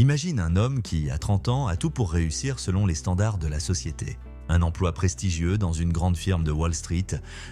Imagine un homme qui, à 30 ans, a tout pour réussir selon les standards de la société. Un emploi prestigieux dans une grande firme de Wall Street,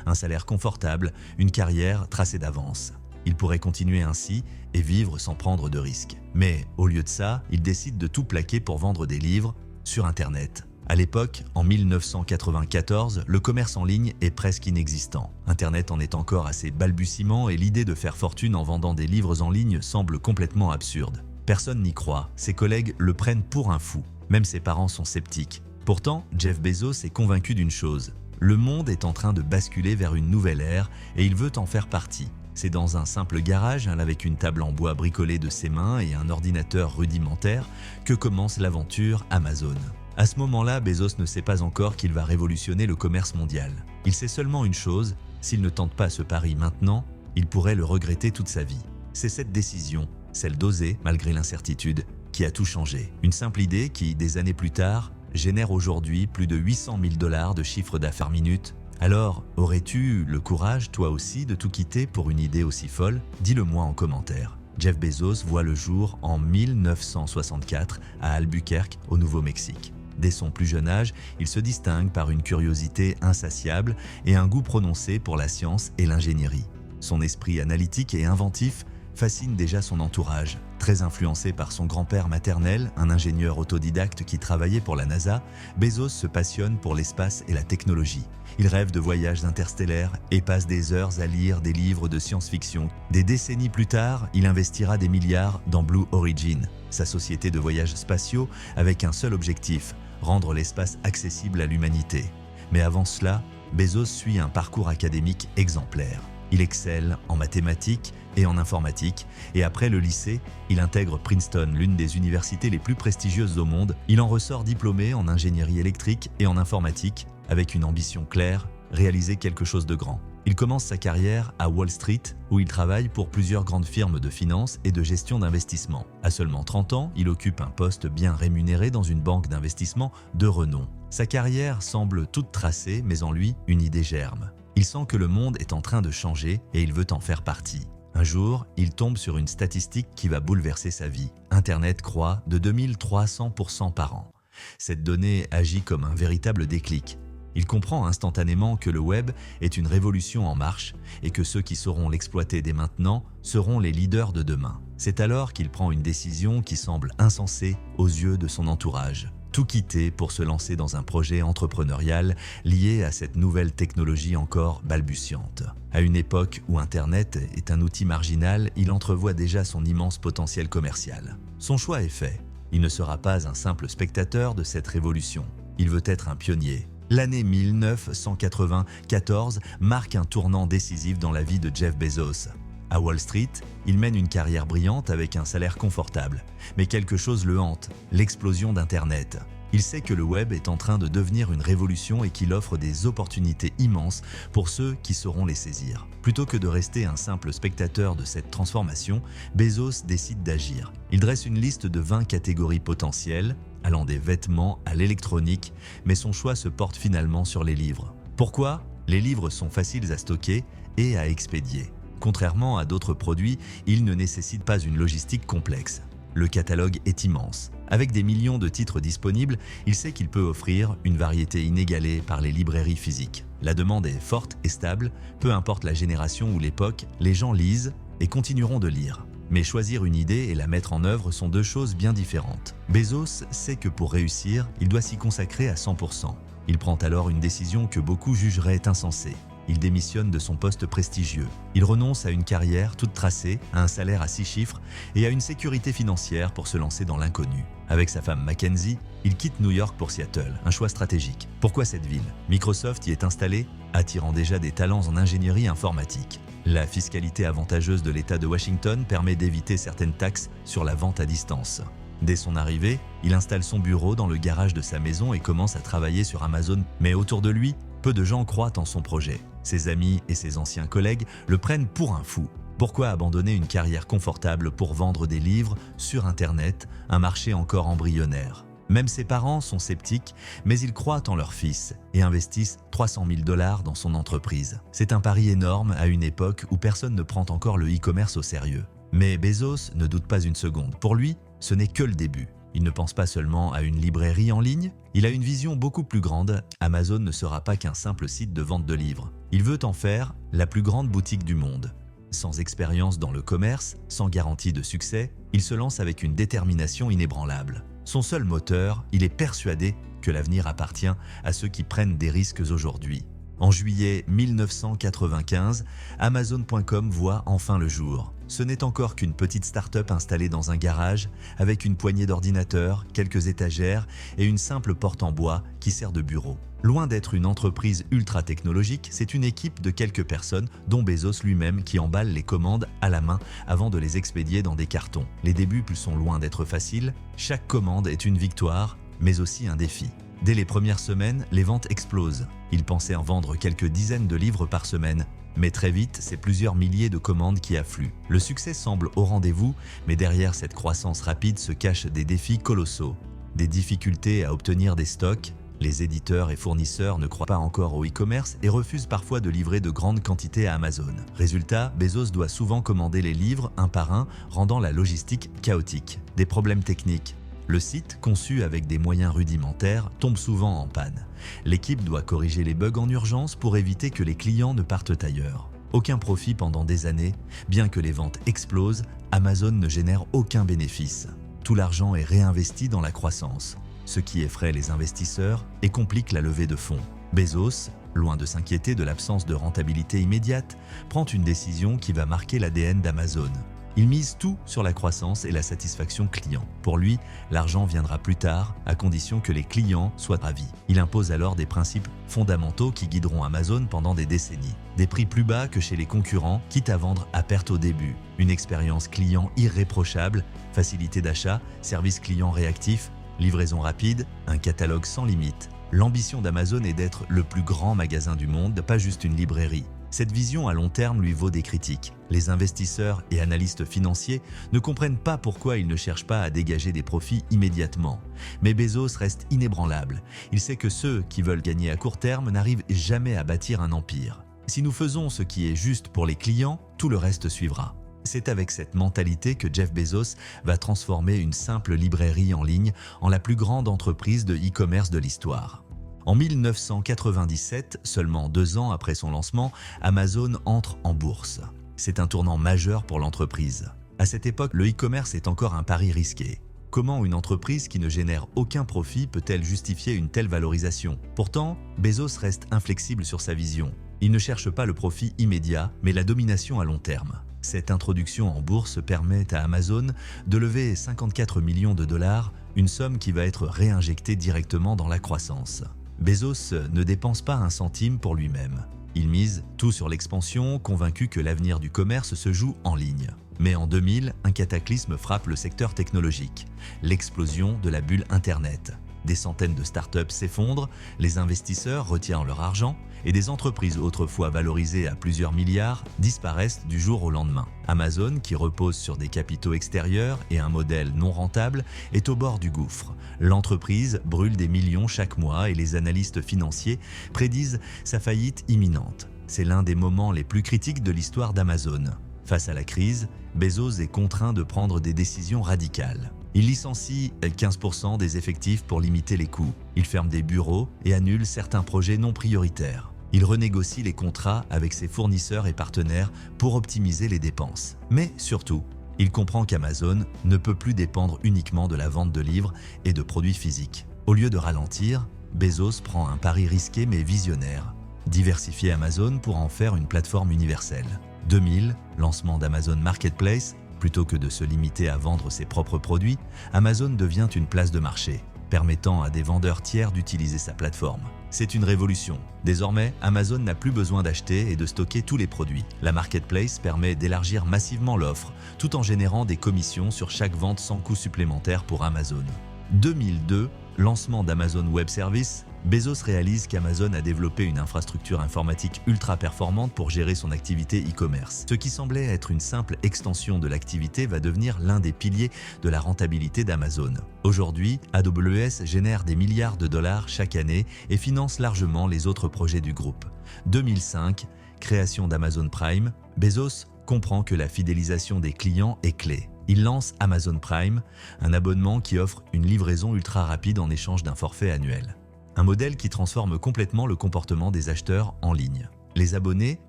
un salaire confortable, une carrière tracée d'avance. Il pourrait continuer ainsi et vivre sans prendre de risques. Mais au lieu de ça, il décide de tout plaquer pour vendre des livres sur Internet. À l'époque, en 1994, le commerce en ligne est presque inexistant. Internet en est encore à ses balbutiements et l'idée de faire fortune en vendant des livres en ligne semble complètement absurde. Personne n'y croit, ses collègues le prennent pour un fou. Même ses parents sont sceptiques. Pourtant, Jeff Bezos est convaincu d'une chose. Le monde est en train de basculer vers une nouvelle ère et il veut en faire partie. C'est dans un simple garage, avec une table en bois bricolée de ses mains et un ordinateur rudimentaire, que commence l'aventure Amazon. À ce moment-là, Bezos ne sait pas encore qu'il va révolutionner le commerce mondial. Il sait seulement une chose, s'il ne tente pas ce pari maintenant, il pourrait le regretter toute sa vie. C'est cette décision, celle d'oser malgré l'incertitude, qui a tout changé. Une simple idée qui, des années plus tard, génère aujourd'hui plus de 800 000 $ de chiffre d'affaires minute. Alors, aurais-tu le courage, toi aussi, de tout quitter pour une idée aussi folle? Dis-le-moi en commentaire. Jeff Bezos voit le jour en 1964 à Albuquerque, au Nouveau-Mexique. Dès son plus jeune âge, il se distingue par une curiosité insatiable et un goût prononcé pour la science et l'ingénierie. Son esprit analytique et inventif fascine déjà son entourage. Très influencé par son grand-père maternel, un ingénieur autodidacte qui travaillait pour la NASA, Bezos se passionne pour l'espace et la technologie. Il rêve de voyages interstellaires et passe des heures à lire des livres de science-fiction. Des décennies plus tard, il investira des milliards dans Blue Origin, sa société de voyages spatiaux avec un seul objectif, rendre l'espace accessible à l'humanité. Mais avant cela, Bezos suit un parcours académique exemplaire. Il excelle en mathématiques et en informatique, et après le lycée, il intègre Princeton, l'une des universités les plus prestigieuses au monde. Il en ressort diplômé en ingénierie électrique et en informatique, avec une ambition claire, réaliser quelque chose de grand. Il commence sa carrière à Wall Street, où il travaille pour plusieurs grandes firmes de finance et de gestion d'investissement. À seulement 30 ans, il occupe un poste bien rémunéré dans une banque d'investissement de renom. Sa carrière semble toute tracée, mais en lui, une idée germe. Il sent que le monde est en train de changer et il veut en faire partie. Un jour, il tombe sur une statistique qui va bouleverser sa vie. Internet croît de 2300% par an. Cette donnée agit comme un véritable déclic. Il comprend instantanément que le web est une révolution en marche et que ceux qui sauront l'exploiter dès maintenant seront les leaders de demain. C'est alors qu'il prend une décision qui semble insensée aux yeux de son entourage. Tout quitter pour se lancer dans un projet entrepreneurial lié à cette nouvelle technologie encore balbutiante. À une époque où Internet est un outil marginal, il entrevoit déjà son immense potentiel commercial. Son choix est fait. Il ne sera pas un simple spectateur de cette révolution. Il veut être un pionnier. L'année 1994 marque un tournant décisif dans la vie de Jeff Bezos. À Wall Street, il mène une carrière brillante avec un salaire confortable. Mais quelque chose le hante, l'explosion d'Internet. Il sait que le web est en train de devenir une révolution et qu'il offre des opportunités immenses pour ceux qui sauront les saisir. Plutôt que de rester un simple spectateur de cette transformation, Bezos décide d'agir. Il dresse une liste de 20 catégories potentielles, allant des vêtements à l'électronique, mais son choix se porte finalement sur les livres. Pourquoi? Les livres sont faciles à stocker et à expédier. Contrairement à d'autres produits, ils ne nécessitent pas une logistique complexe. Le catalogue est immense. Avec des millions de titres disponibles, il sait qu'il peut offrir une variété inégalée par les librairies physiques. La demande est forte et stable, peu importe la génération ou l'époque, les gens lisent et continueront de lire. Mais choisir une idée et la mettre en œuvre sont deux choses bien différentes. Bezos sait que pour réussir, il doit s'y consacrer à 100%. Il prend alors une décision que beaucoup jugeraient insensée. Il démissionne de son poste prestigieux. Il renonce à une carrière toute tracée, à un salaire à 6 chiffres et à une sécurité financière pour se lancer dans l'inconnu. Avec sa femme Mackenzie, il quitte New York pour Seattle, un choix stratégique. Pourquoi cette ville? Microsoft y est installé, attirant déjà des talents en ingénierie informatique. La fiscalité avantageuse de l'État de Washington permet d'éviter certaines taxes sur la vente à distance. Dès son arrivée, il installe son bureau dans le garage de sa maison et commence à travailler sur Amazon. Mais autour de lui, peu de gens croient en son projet. Ses amis et ses anciens collègues le prennent pour un fou. Pourquoi abandonner une carrière confortable pour vendre des livres sur Internet, un marché encore embryonnaire? Même ses parents sont sceptiques, mais ils croient en leur fils et investissent 300 000 $ dans son entreprise. C'est un pari énorme à une époque où personne ne prend encore le e-commerce au sérieux. Mais Bezos ne doute pas une seconde. Pour lui, ce n'est que le début. Il ne pense pas seulement à une librairie en ligne, il a une vision beaucoup plus grande. Amazon ne sera pas qu'un simple site de vente de livres. Il veut en faire la plus grande boutique du monde. Sans expérience dans le commerce, sans garantie de succès, il se lance avec une détermination inébranlable. Son seul moteur, il est persuadé que l'avenir appartient à ceux qui prennent des risques aujourd'hui. En juillet 1995, Amazon.com voit enfin le jour. Ce n'est encore qu'une petite start-up installée dans un garage avec une poignée d'ordinateurs, quelques étagères et une simple porte en bois qui sert de bureau. Loin d'être une entreprise ultra technologique, c'est une équipe de quelques personnes, dont Bezos lui-même, qui emballe les commandes à la main avant de les expédier dans des cartons. Les débuts sont loin d'être faciles. Chaque commande est une victoire, mais aussi un défi. Dès les premières semaines, les ventes explosent. Il pensait en vendre quelques dizaines de livres par semaine. Mais très vite, c'est plusieurs milliers de commandes qui affluent. Le succès semble au rendez-vous, mais derrière cette croissance rapide se cachent des défis colossaux. Des difficultés à obtenir des stocks. Les éditeurs et fournisseurs ne croient pas encore au e-commerce et refusent parfois de livrer de grandes quantités à Amazon. Résultat, Bezos doit souvent commander les livres un par un, rendant la logistique chaotique. Des problèmes techniques. Le site, conçu avec des moyens rudimentaires, tombe souvent en panne. L'équipe doit corriger les bugs en urgence pour éviter que les clients ne partent ailleurs. Aucun profit pendant des années. Bien que les ventes explosent, Amazon ne génère aucun bénéfice. Tout l'argent est réinvesti dans la croissance, ce qui effraie les investisseurs et complique la levée de fonds. Bezos, loin de s'inquiéter de l'absence de rentabilité immédiate, prend une décision qui va marquer l'ADN d'Amazon. Il mise tout sur la croissance et la satisfaction client. Pour lui, l'argent viendra plus tard, à condition que les clients soient ravis. Il impose alors des principes fondamentaux qui guideront Amazon pendant des décennies. Des prix plus bas que chez les concurrents, quitte à vendre à perte au début. Une expérience client irréprochable, facilité d'achat, service client réactif, livraison rapide, un catalogue sans limite. L'ambition d'Amazon est d'être le plus grand magasin du monde, pas juste une librairie. Cette vision à long terme lui vaut des critiques. Les investisseurs et analystes financiers ne comprennent pas pourquoi il ne cherche pas à dégager des profits immédiatement. Mais Bezos reste inébranlable. Il sait que ceux qui veulent gagner à court terme n'arrivent jamais à bâtir un empire. Si nous faisons ce qui est juste pour les clients, tout le reste suivra. C'est avec cette mentalité que Jeff Bezos va transformer une simple librairie en ligne en la plus grande entreprise de e-commerce de l'histoire. En 1997, seulement 2 ans après son lancement, Amazon entre en bourse. C'est un tournant majeur pour l'entreprise. À cette époque, le e-commerce est encore un pari risqué. Comment une entreprise qui ne génère aucun profit peut-elle justifier une telle valorisation? Pourtant, Bezos reste inflexible sur sa vision. Il ne cherche pas le profit immédiat, mais la domination à long terme. Cette introduction en bourse permet à Amazon de lever 54 millions de dollars, une somme qui va être réinjectée directement dans la croissance. Bezos ne dépense pas un centime pour lui-même. Il mise tout sur l'expansion, convaincu que l'avenir du commerce se joue en ligne. Mais en 2000, un cataclysme frappe le secteur technologique, l'explosion de la bulle Internet. Des centaines de startups s'effondrent, les investisseurs retirent leur argent et des entreprises autrefois valorisées à plusieurs milliards disparaissent du jour au lendemain. Amazon, qui repose sur des capitaux extérieurs et un modèle non rentable, est au bord du gouffre. L'entreprise brûle des millions chaque mois et les analystes financiers prédisent sa faillite imminente. C'est l'un des moments les plus critiques de l'histoire d'Amazon. Face à la crise, Bezos est contraint de prendre des décisions radicales. Il licencie 15% des effectifs pour limiter les coûts. Il ferme des bureaux et annule certains projets non prioritaires. Il renégocie les contrats avec ses fournisseurs et partenaires pour optimiser les dépenses. Mais surtout, il comprend qu'Amazon ne peut plus dépendre uniquement de la vente de livres et de produits physiques. Au lieu de ralentir, Bezos prend un pari risqué mais visionnaire. Diversifier Amazon pour en faire une plateforme universelle. 2000, lancement d'Amazon Marketplace. Plutôt que de se limiter à vendre ses propres produits, Amazon devient une place de marché, permettant à des vendeurs tiers d'utiliser sa plateforme. C'est une révolution. Désormais, Amazon n'a plus besoin d'acheter et de stocker tous les produits. La Marketplace permet d'élargir massivement l'offre, tout en générant des commissions sur chaque vente sans coût supplémentaire pour Amazon. 2002, lancement d'Amazon Web Services. Bezos réalise qu'Amazon a développé une infrastructure informatique ultra performante pour gérer son activité e-commerce. Ce qui semblait être une simple extension de l'activité va devenir l'un des piliers de la rentabilité d'Amazon. Aujourd'hui, AWS génère des milliards de dollars chaque année et finance largement les autres projets du groupe. 2005, création d'Amazon Prime. Bezos comprend que la fidélisation des clients est clé. il lance Amazon Prime, un abonnement qui offre une livraison ultra rapide en échange d'un forfait annuel. Un modèle qui transforme complètement le comportement des acheteurs en ligne. Les abonnés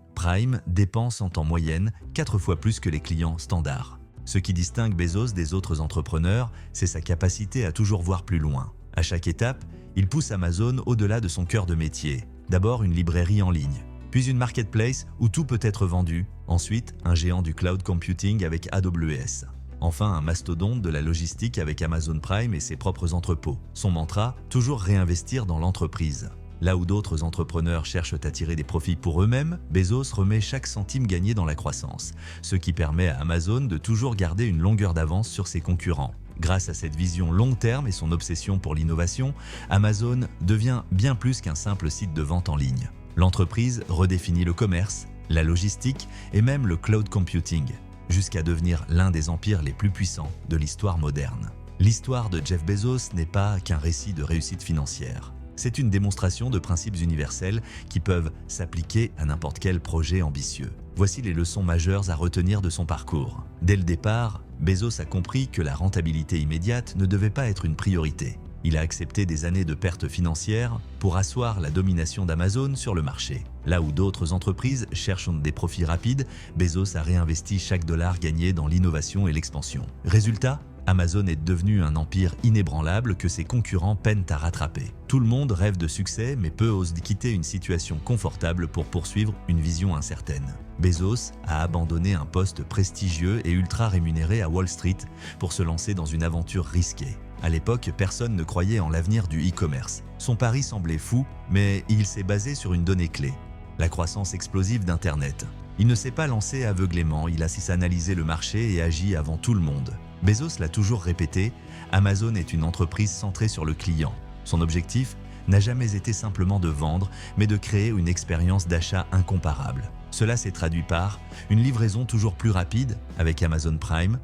Prime dépensent en moyenne 4 fois plus que les clients standards. Ce qui distingue Bezos des autres entrepreneurs, c'est sa capacité à toujours voir plus loin. À chaque étape, il pousse Amazon au-delà de son cœur de métier. D'abord une librairie en ligne, puis une marketplace où tout peut être vendu, ensuite un géant du cloud computing avec AWS. Enfin, un mastodonte de la logistique avec Amazon Prime et ses propres entrepôts. Son mantra, toujours réinvestir dans l'entreprise. Là où d'autres entrepreneurs cherchent à tirer des profits pour eux-mêmes, Bezos remet chaque centime gagné dans la croissance, ce qui permet à Amazon de toujours garder une longueur d'avance sur ses concurrents. Grâce à cette vision long terme et son obsession pour l'innovation, Amazon devient bien plus qu'un simple site de vente en ligne. L'entreprise redéfinit le commerce, la logistique et même le cloud computing, jusqu'à devenir l'un des empires les plus puissants de l'histoire moderne. L'histoire de Jeff Bezos n'est pas qu'un récit de réussite financière. C'est une démonstration de principes universels qui peuvent s'appliquer à n'importe quel projet ambitieux. Voici les leçons majeures à retenir de son parcours. Dès le départ, Bezos a compris que la rentabilité immédiate ne devait pas être une priorité. Il a accepté des années de pertes financières pour asseoir la domination d'Amazon sur le marché. Là où d'autres entreprises cherchent des profits rapides, Bezos a réinvesti chaque dollar gagné dans l'innovation et l'expansion. Résultat, Amazon est devenu un empire inébranlable que ses concurrents peinent à rattraper. Tout le monde rêve de succès, mais peu osent quitter une situation confortable pour poursuivre une vision incertaine. Bezos a abandonné un poste prestigieux et ultra rémunéré à Wall Street pour se lancer dans une aventure risquée. À l'époque, personne ne croyait en l'avenir du e-commerce. Son pari semblait fou, mais il s'est basé sur une donnée clé: la croissance explosive d'Internet. Il ne s'est pas lancé aveuglément, il a su analyser le marché et agi avant tout le monde. Bezos l'a toujours répété, Amazon est une entreprise centrée sur le client. Son objectif n'a jamais été simplement de vendre, mais de créer une expérience d'achat incomparable. Cela s'est traduit par une livraison toujours plus rapide avec Amazon Prime,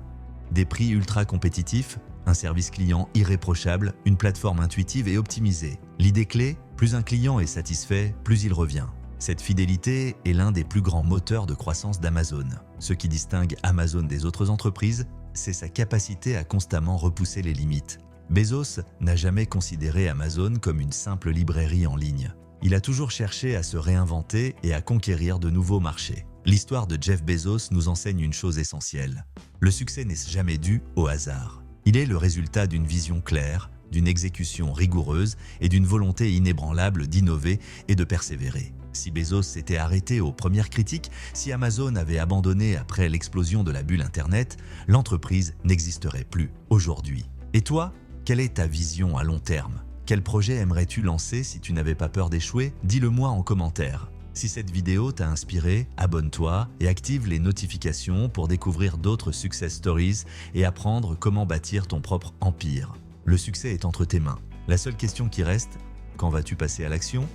des prix ultra compétitifs, un service client irréprochable, une plateforme intuitive et optimisée. L'idée clé, plus un client est satisfait, plus il revient. Cette fidélité est l'un des plus grands moteurs de croissance d'Amazon. Ce qui distingue Amazon des autres entreprises, c'est sa capacité à constamment repousser les limites. Bezos n'a jamais considéré Amazon comme une simple librairie en ligne. Il a toujours cherché à se réinventer et à conquérir de nouveaux marchés. L'histoire de Jeff Bezos nous enseigne une chose essentielle. Le succès n'est jamais dû au hasard. Il est le résultat d'une vision claire, d'une exécution rigoureuse et d'une volonté inébranlable d'innover et de persévérer. Si Bezos s'était arrêté aux premières critiques, si Amazon avait abandonné après l'explosion de la bulle Internet, l'entreprise n'existerait plus aujourd'hui. Et toi, quelle est ta vision à long terme? Quel projet aimerais-tu lancer si tu n'avais pas peur d'échouer? Dis-le-moi en commentaire. Si cette vidéo t'a inspiré, abonne-toi et active les notifications pour découvrir d'autres success stories et apprendre comment bâtir ton propre empire. Le succès est entre tes mains. La seule question qui reste, quand vas-tu passer à l'action?